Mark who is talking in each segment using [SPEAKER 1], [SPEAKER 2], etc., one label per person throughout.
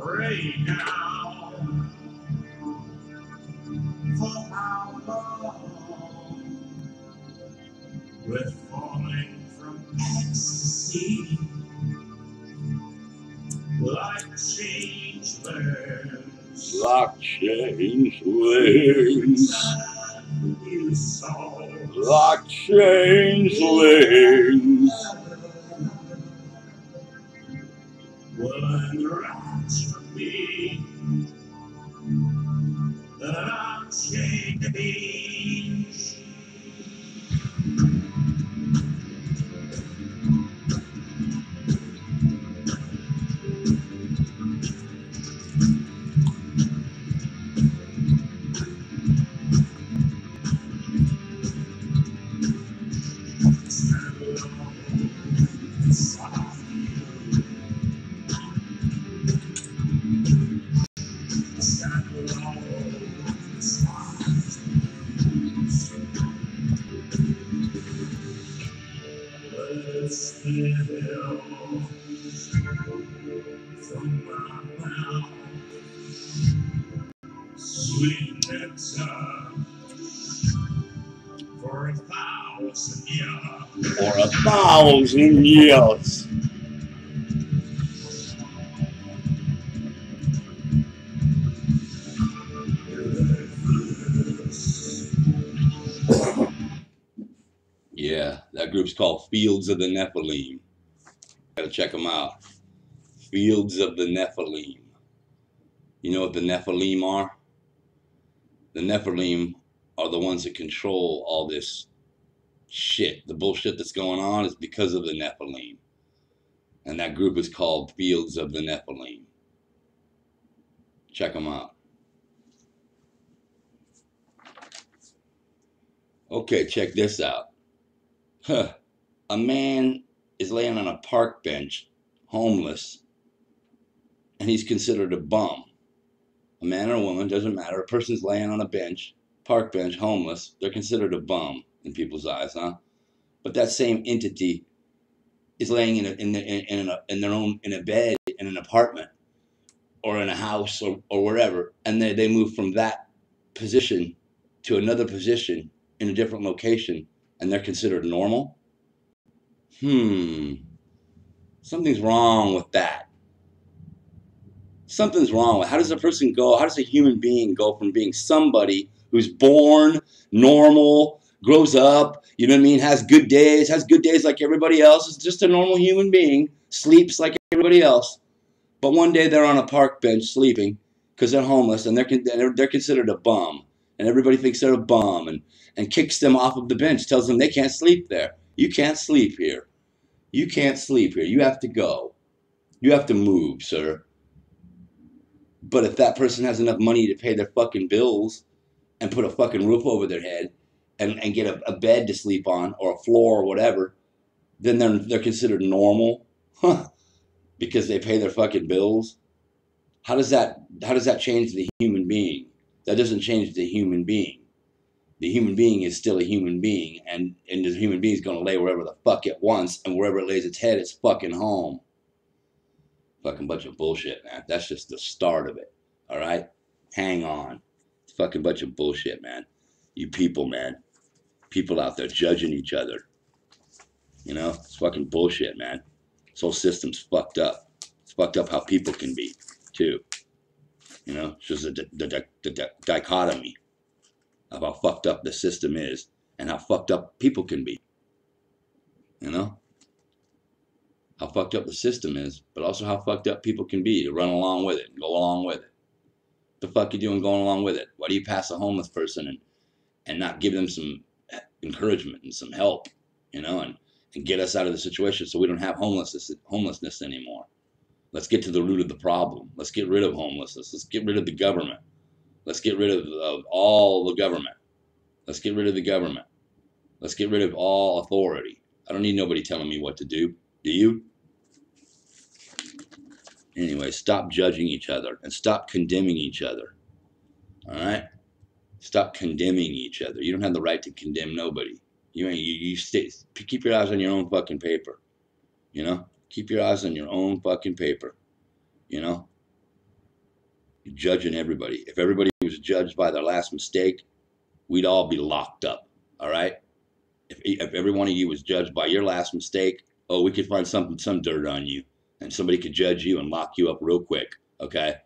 [SPEAKER 1] Pray now for how long we're falling from ecstasy like changeless.
[SPEAKER 2] Like changelings. Like changelings.
[SPEAKER 1] One right for me that I'm changed. From my mouth, sweet nectar for 1,000 years.
[SPEAKER 2] For 1,000 years. Yeah, that group's called Fields of the Nephilim. Gotta check them out. Fields of the Nephilim. You know what the Nephilim are? The Nephilim are the ones that control all this shit. The bullshit that's going on is because of the Nephilim. And that group is called Fields of the Nephilim. Check them out. Okay, check this out. Huh. A man is laying on a park bench, homeless, and he's considered a bum. A man or a woman, doesn't matter. A person's laying on a bench, park bench, homeless. They're considered a bum in people's eyes, huh? But that same entity is laying in a bed in an apartment or in a house or wherever, and they move from that position to another position in a different location, and they're considered normal. Something's wrong with that. Something's wrong with, how does a person go, how does a human being go from being somebody who's born normal, grows up, you know what I mean, has good days like everybody else, is just a normal human being, sleeps like everybody else, but one day they're on a park bench sleeping because they're homeless and they're considered a bum, and everybody thinks they're a bum and kicks them off of the bench, tells them they can't sleep there. You can't sleep here. You can't sleep here. You have to go. You have to move, sir. But if that person has enough money to pay their fucking bills and put a fucking roof over their head and get a bed to sleep on or a floor or whatever, then they're considered normal, because they pay their fucking bills. How does that change the human being? That doesn't change the human being. The human being is still a human being, and the human being is going to lay wherever the fuck it wants, and wherever it lays its head, it's fucking home. Fucking bunch of bullshit, man. That's just the start of it, all right? Hang on. It's fucking bunch of bullshit, man. You people, man. People out there judging each other. You know? It's fucking bullshit, man. This whole system's fucked up. It's fucked up how people can be, too. You know? It's just the dichotomy of how fucked up the system is and how fucked up people can be. You know? How fucked up the system is, but also how fucked up people can be to run along with it and go along with it. What the fuck you doing going along with it? Why do you pass a homeless person and not give them some encouragement and some help, you know, and get us out of the situation so we don't have homelessness anymore? Let's get to the root of the problem. Let's get rid of homelessness. Let's get rid of the government. Let's get rid of all the government. Let's get rid of the government. Let's get rid of all authority. I don't need nobody telling me what to do. Do you? Anyway, stop judging each other and stop condemning each other. All right? Stop condemning each other. You don't have the right to condemn nobody. You keep your eyes on your own fucking paper. You know? Keep your eyes on your own fucking paper. You know? You're judging everybody. If everybody was judged by their last mistake, we'd all be locked up. All right. If every one of you was judged by your last mistake, oh, we could find some dirt on you, and somebody could judge you and lock you up real quick. Okay.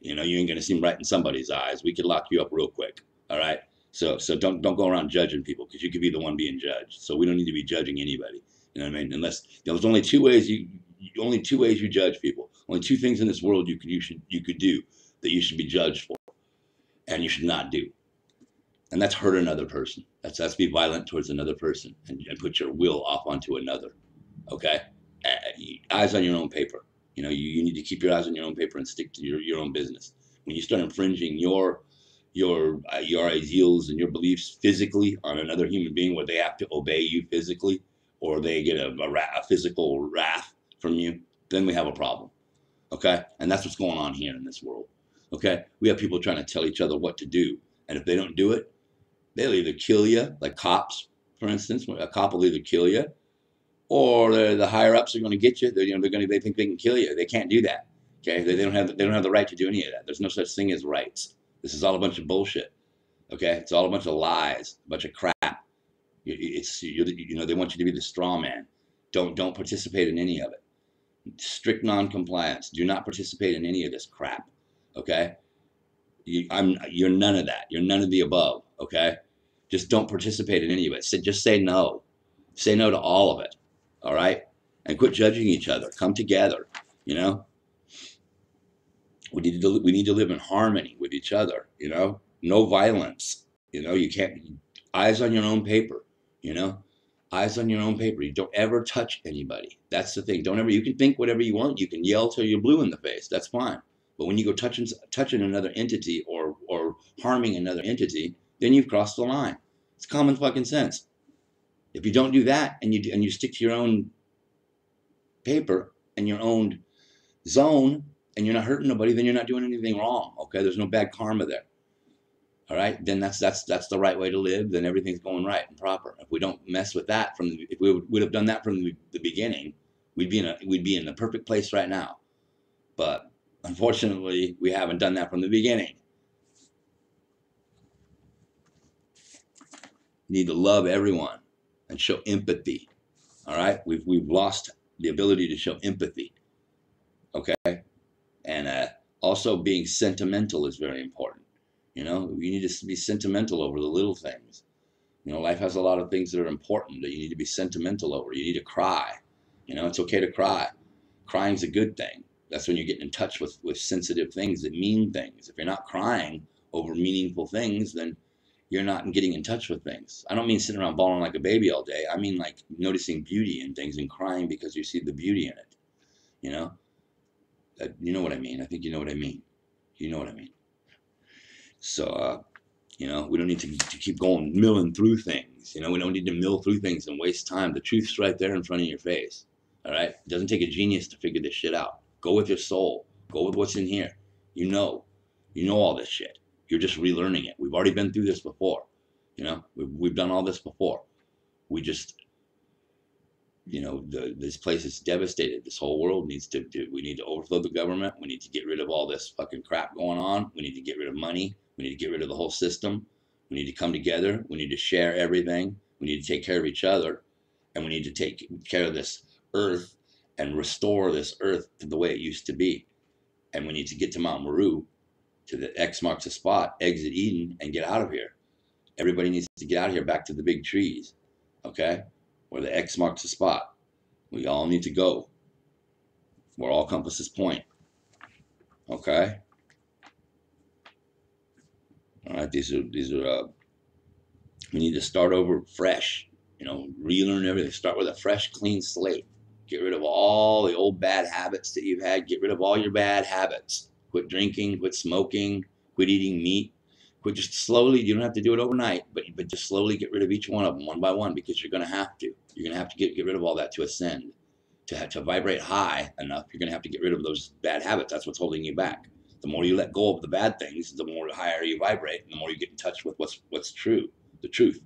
[SPEAKER 2] You know, you ain't gonna seem right in somebody's eyes. We could lock you up real quick. All right. So don't go around judging people, because you could be the one being judged. So we don't need to be judging anybody. You know what I mean? Unless there's only two ways you judge people. Only two things in this world you could do that you should be judged for, and you should not do. And that's hurt another person. That's be violent towards another person, and put your will off onto another. Okay. Eyes on your own paper. You know, you need to keep your eyes on your own paper and stick to your own business. When you start infringing your ideals and your beliefs physically on another human being, where they have to obey you physically, or they get a physical wrath from you, then we have a problem. Okay. And that's what's going on here in this world. Okay. We have people trying to tell each other what to do, and if they don't do it, they'll either kill you, like cops, for instance. A cop will either kill you, or the higher ups are going to get you. They think they can kill you. They can't do that. Okay, they don't have the right to do any of that. There's no such thing as rights. This is all a bunch of bullshit. Okay, it's all a bunch of lies, a bunch of crap. They want you to be the straw man. Don't participate in any of it. Strict non-compliance. Do not participate in any of this crap. Okay, you're none of that. You're none of the above. Okay, just don't participate in any of it. Just say no. Say no to all of it. All right, and quit judging each other. Come together. You know, we need to live in harmony with each other. You know, no violence. You know, you can't. Eyes on your own paper. You know, eyes on your own paper. You don't ever touch anybody. That's the thing. Don't ever. You can think whatever you want. You can yell till you're blue in the face. That's fine. But when you go touching another entity, or harming another entity, then you've crossed the line. It's common fucking sense. If you don't do that, and you stick to your own paper and your own zone, and you're not hurting nobody, then you're not doing anything wrong. Okay, there's no bad karma there. All right, then that's the right way to live. Then everything's going right and proper. If we don't mess with that if we would have done that from the beginning, we'd be in the perfect place right now. But unfortunately, we haven't done that from the beginning. You need to love everyone and show empathy. All right, we've lost the ability to show empathy. Okay, and also being sentimental is very important. You know, you need to be sentimental over the little things. You know, life has a lot of things that are important that you need to be sentimental over. You need to cry. You know, it's okay to cry. Crying's a good thing. That's when you're getting in touch with sensitive things that mean things. If you're not crying over meaningful things, then you're not getting in touch with things. I don't mean sitting around bawling like a baby all day. I mean like noticing beauty in things and crying because you see the beauty in it. You know, you know what I mean. I think you know what I mean. You know what I mean. So, you know, we don't need to keep going milling through things. You know, we don't need to mill through things and waste time. The truth's right there in front of your face. All right. It doesn't take a genius to figure this shit out. Go with your soul. Go with what's in here. You know all this shit. You're just relearning it. We've already been through this before. You know, we've done all this before. We just, you know, this place is devastated. This whole world we need to overthrow the government. We need to get rid of all this fucking crap going on. We need to get rid of money. We need to get rid of the whole system. We need to come together. We need to share everything. We need to take care of each other. And we need to take care of this earth and restore this earth to the way it used to be. And we need to get to Mount MERU, to the X marks the spot, exit Eden, and get out of here. Everybody needs to get out of here, back to the big trees, okay? Where the X marks the spot. We all need to go where all compasses point, okay? All right, these are we need to start over fresh, you know, relearn everything. Start with a fresh, clean slate. Get rid of all the old bad habits that you've had. Get rid of all your bad habits. Quit drinking, quit smoking, quit eating meat. Quit just slowly. You don't have to do it overnight, but just slowly get rid of each one of them one by one, because you're going to have to. You're going to have to get rid of all that to ascend. To vibrate high enough, you're going to have to get rid of those bad habits. That's what's holding you back. The more you let go of the bad things, the more higher you vibrate, and the more you get in touch with what's true, the truth.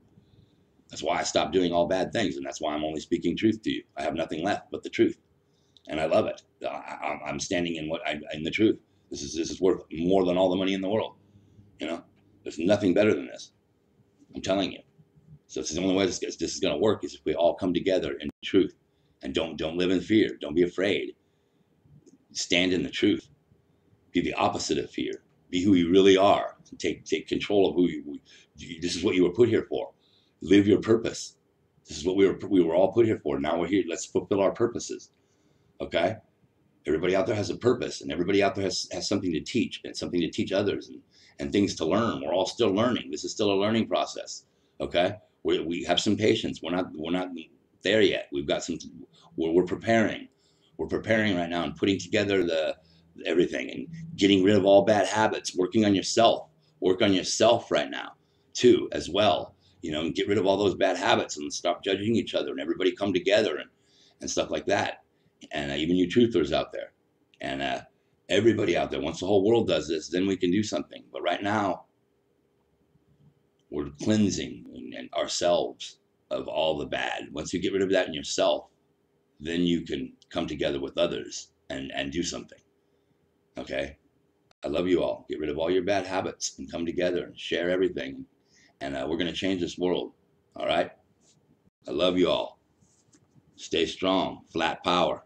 [SPEAKER 2] That's why I stopped doing all bad things, and that's why I'm only speaking truth to you. I have nothing left but the truth, and I love it. I'm standing in in the truth. This is worth more than all the money in the world. You know, there's nothing better than this. I'm telling you. So this is the only way this is going to work is if we all come together in truth, and don't live in fear. Don't be afraid. Stand in the truth. Be the opposite of fear. Be who you really are. Take control of who you. This is what you were put here for. Live your purpose. This is what we were all put here for. Now we're here. Let's fulfill our purposes. Okay. Everybody out there has a purpose, and everybody out there has something to teach and something to teach others, and things to learn. We're all still learning. This is still a learning process. Okay. We have some patience. We're not there yet. We've got some. We're preparing. We're preparing right now and putting together everything and getting rid of all bad habits. Working on yourself. Work on yourself right now too, as well. You know, and get rid of all those bad habits and stop judging each other, and everybody come together and stuff like that. And even you truthers out there, and everybody out there. Once the whole world does this, then we can do something. But right now, we're cleansing and ourselves of all the bad. Once you get rid of that in yourself, then you can come together with others and do something. Okay? I love you all. Get rid of all your bad habits and come together and share everything. And we're going to change this world. All right? I love you all. Stay strong. Flat power.